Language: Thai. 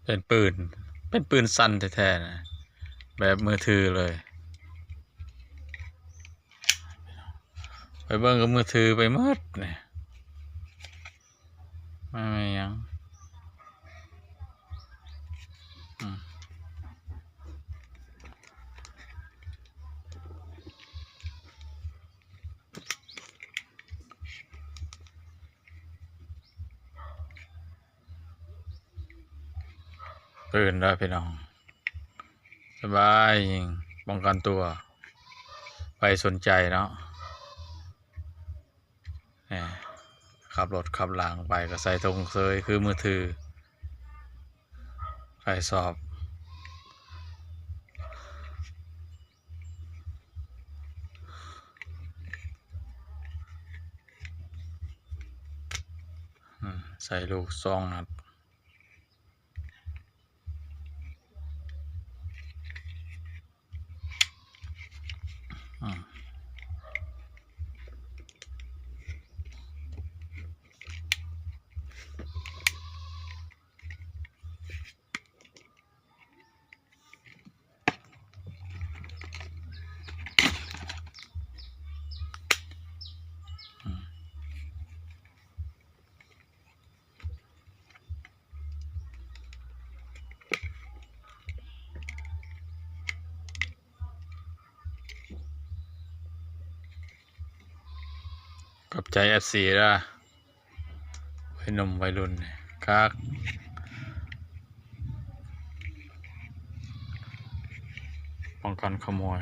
เป็นปืนสั้นแท้ๆนะแบบมือถือเลยไปเบิ่งกับมือถือไปหมดเนี่ยไม่ยังปืนได้พี่น้องสบายยิงป้องกันตัวไปสนใจเนาะเนี่ยขับรถขับหลังไปก็ใส่ธงเซยคือมือถือใครสอบใส่ลูกซองนัดกับใจ FC ละวัยหนุ่มวัยรุ่นครับป้องกันขโมย